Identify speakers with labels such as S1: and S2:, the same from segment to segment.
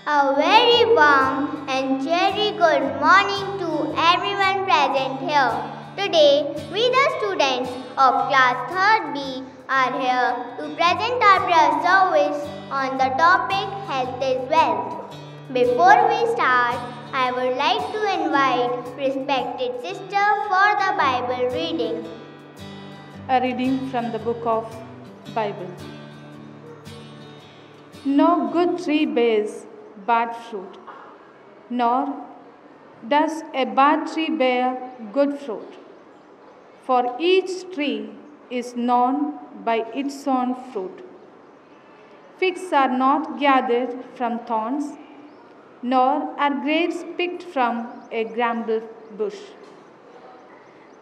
S1: A very warm and cheery good morning to everyone present here. Today, we the students of class 3rd B are here to present our prayer service on the topic Health is Wealth. Before we start, I would like to invite respected sister for the Bible reading.
S2: A reading from the book of Bible. No good tree bears bad fruit, nor does a bad tree bear good fruit. For each tree is known by its own fruit. Figs are not gathered from thorns, nor are grapes picked from a bramble bush.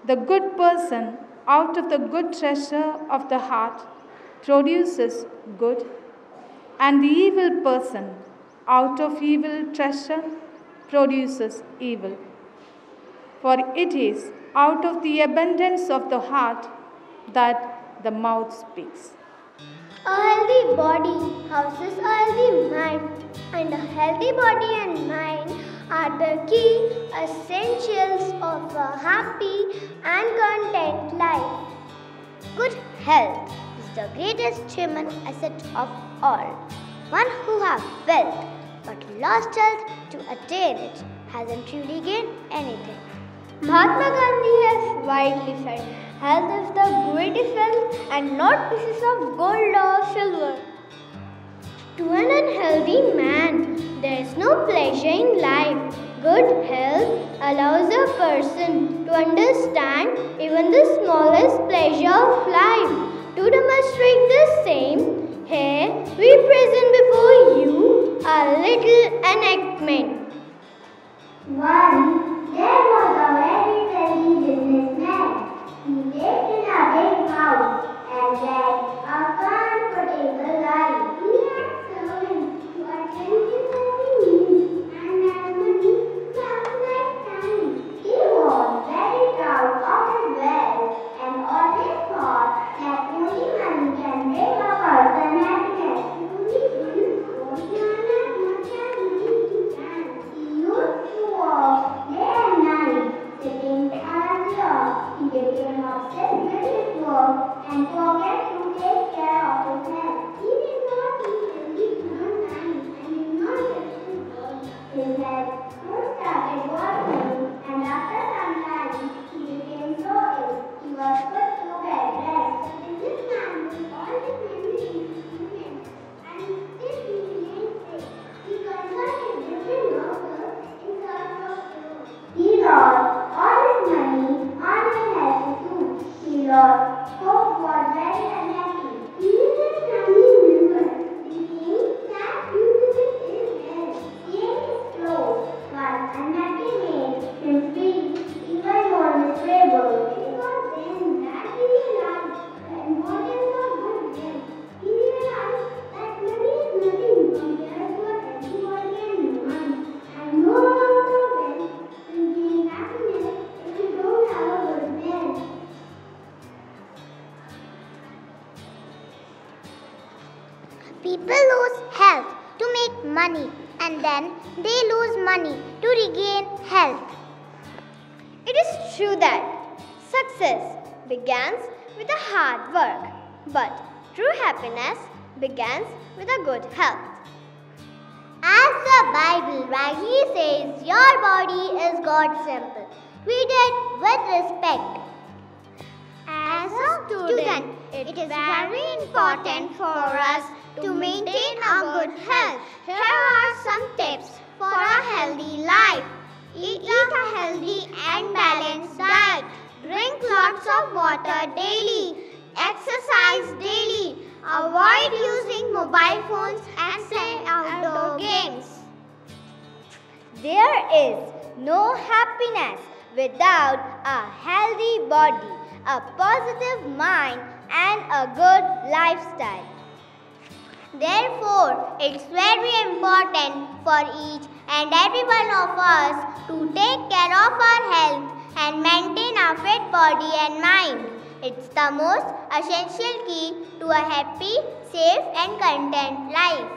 S2: The good person out of the good treasure of the heart produces good, and the evil person out of evil treasure produces evil. For it is out of the abundance of the heart that the mouth speaks.
S1: A healthy body houses a healthy mind, and a healthy body and mind are the key essentials of a happy and content life. Good health is the greatest human asset of all. One who has wealth but lost health to attain it hasn't truly gained anything. Mahatma Gandhi has widely said, health is the greatest wealth and not pieces of gold or silver. To an unhealthy man, there is no pleasure in life. Good health allows a person to understand even the smallest pleasure of life. To demonstrate the same, here we present before you a little enactment. Once there was a very wealthy businessman. He lived in a big house and led a comfortable life. He had servants to attend his every need and had money from lifetime. He was very proud of his wealth and always thought that only money can bring a person happiness. He used to walk day and night, sitting on a chair. He became obsessed with his work and forget to take care of his health. He did not eat healthy food on time and did not touch his body. His health soon started worsening, and after some time he became so ill he was put to bed rest. The businessman with all his memories in him, and still he remained sick. He consulted different doctors in search of cure. He lost all his money on his health too. He lost hope, was very unhappy. Even his family members became sad due to his ill health. Seeing his clothes was unhappy made him feel even more miserable. It was then that he realized the importance of good health. He realized that money is nothing compared to a healthy body and mind, and no amount of wealth will bring happiness if you don't have a good health. People lose health to make money, and then they lose money to regain health. It is true that success begins with a hard work, but true happiness begins with a good health. As the Bible rightly says, your body is God's temple. Treat it with respect. As a student, it is very important for us to maintain a good health. Here are some tips for a healthy life. Eat a healthy and balanced diet. Drink lots of water daily. Exercise daily. Avoid using mobile phones and play outdoor games. There is no happiness without a healthy body, a positive mind, and a good lifestyle. Therefore, it's very important for each and every one of us to take care of our health and maintain a fit body and mind. It's the most essential key to a happy, safe and content life.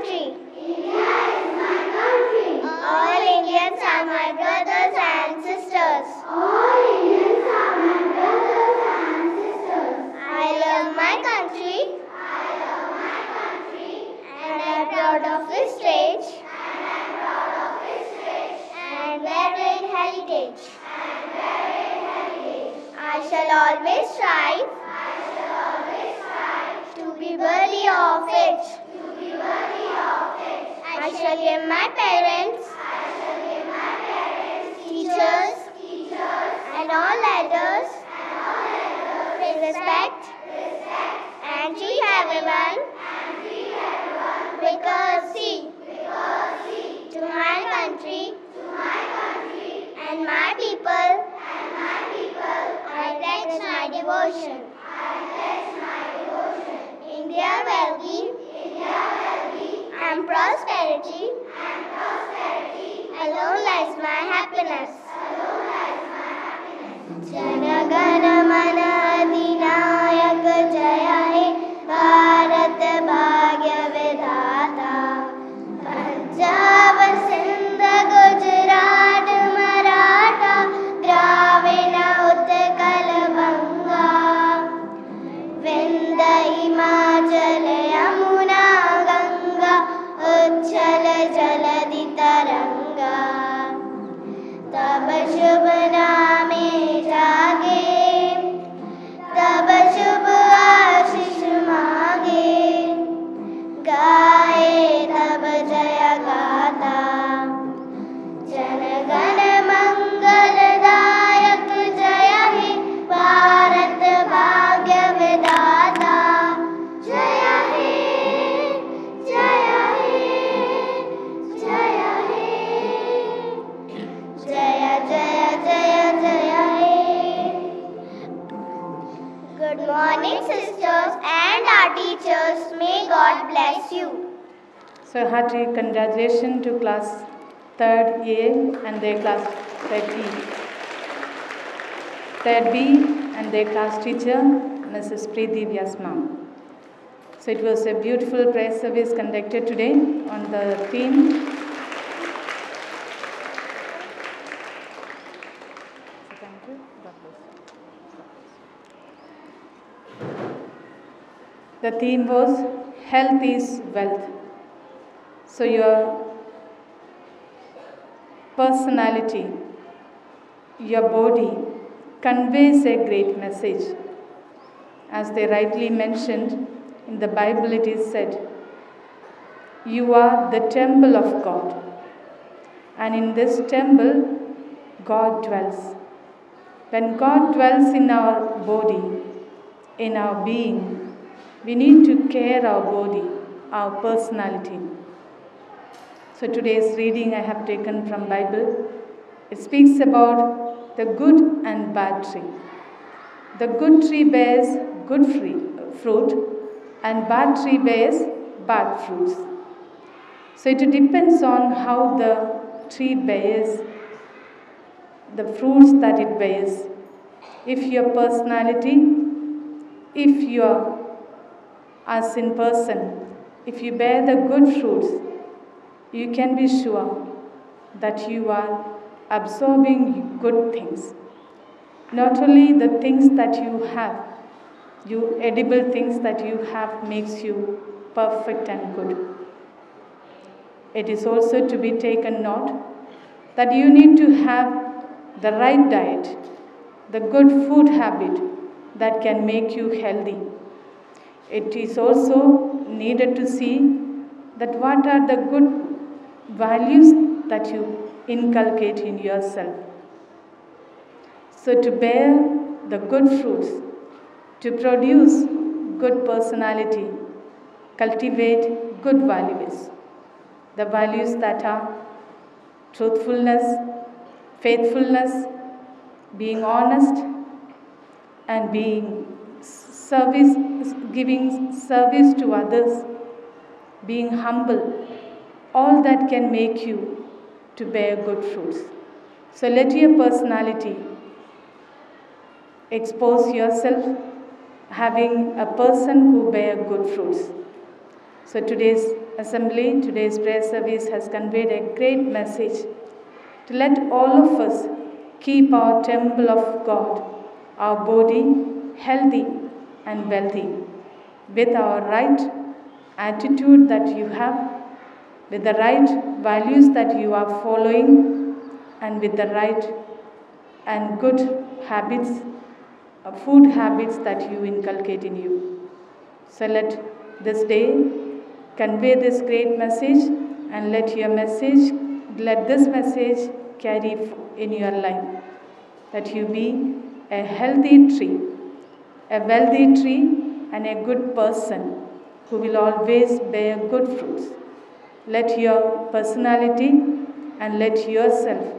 S1: country. India is my country. All Indians are my brothers and sisters. All Indians are my brothers and sisters. I love my country. I love my country. And I'm proud of its heritage. And I'm proud of its heritage. And varied heritage. And varied heritage. I shall always strive. I shall always strive to be worthy of it. To be worthy of it. I shall give my parents. I shall give my parents. Teachers. Teachers. And all elders. And all elders. With respect. Respect. And treat everyone. And treat everyone. With courtesy. With courtesy. To my country. To my country. And my people. And my people. I pledge my devotion. I pledge my devotion. India well-being. India well-being. And prosperity. And prosperity. Alone lies my happiness. Alone lies my happiness. Jana Gana Mana Adinayak Jaya He Bharat Bhagya Vidhata Punjab Sindh Gujarat Maratha Dravida Utkal Banga Vindhya Himachal Yamuna Ganga Uchchal Jaladi Taranga Tab Shubh Naame Jage Tab Shubh Ashish Maage Gaye Tab Jaya Gata Jana Gana Mangal Dayak Jaya He Bharat Bhagya Vidhata Jaya He Jaya He Jaya He Jaya Jaya Jaya Jaya He. Good morning, sisters and our teachers. May God bless you.
S2: So hearty congratulations to class 3rd A and their class 3rd E. 3rd B and their class teacher, Mrs. Preeti Vyasma. So it was a beautiful prayer service conducted today on the theme The theme was Health is Wealth. So your personality, your body conveys a great message. As they rightly mentioned, in the Bible it is said, you are the temple of God. And in this temple, God dwells. When God dwells in our body, in our being, we need to care our body, our personality. So today's reading I have taken from Bible. It speaks about the good and bad tree. The good tree bears good fruit and bad tree bears bad fruits. So it depends on how the tree bears, the fruits that it bears. If your personality, if you are as in person, if you bear the good fruits, you can be sure that you are absorbing good things. Not only the things that you have, you edible things that you have makes you perfect and good. It is also to be taken note that you need to have the right diet, the good food habit that can make you healthy. It is also needed to see that what are the good values that you inculcate in yourself. So to bear the good fruits, to produce good personality, cultivate good values. The values that are truthfulness, faithfulness, being honest, and being giving service to others, being humble, all that can make you to bear good fruits. So let your personality expose yourself having a person who bear good fruits. So today's assembly, today's prayer service has conveyed a great message to let all of us keep our temple of God, our body, healthy and wealthy, with our right attitude that you have, with the right values that you are following, and with the right and good habits, food habits that you inculcate in you. So let this day convey this great message, and let this message carry in your life, that you be a healthy tree, a wealthy tree, and a good person who will always bear good fruits. Let your personality and let yourself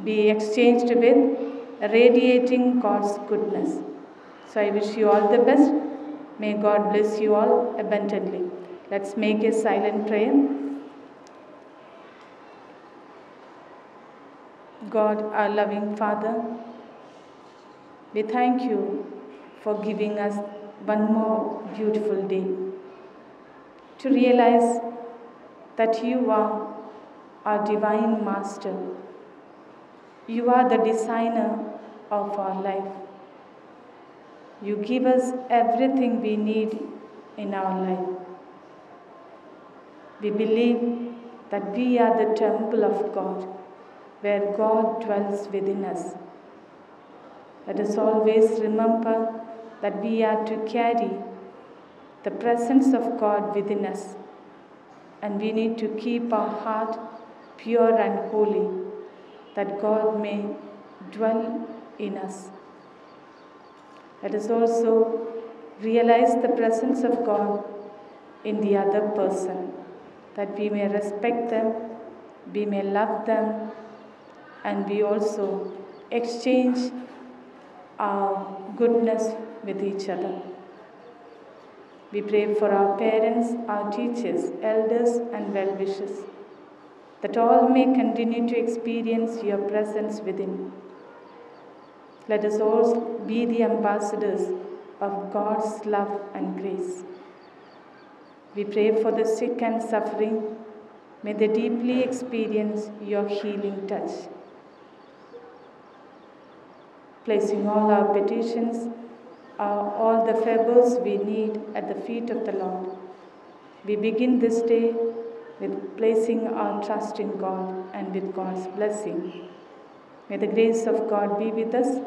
S2: be exchanged with radiating God's goodness. So I wish you all the best. May God bless you all abundantly. Let's make a silent prayer. God, our loving Father, we thank you for giving us one more beautiful day to realize that you are our divine master. You are the designer of our life. You give us everything we need in our life. We believe that we are the temple of God, where God dwells within us. Let us always remember that we are to carry the presence of God within us, and we need to keep our heart pure and holy, that God may dwell in us. Let us also realize the presence of God in the other person, that we may respect them, we may love them, and we also exchange our goodness with each other. We pray for our parents, our teachers, elders, and well-wishers, that all may continue to experience your presence within. Let us all be the ambassadors of God's love and grace. We pray for the sick and suffering. May they deeply experience your healing touch. Placing all our petitions, all the favors we need at the feet of the Lord, we begin this day with placing our trust in God and with God's blessing. May the grace of God be with us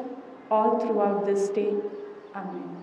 S2: all throughout this day. Amen.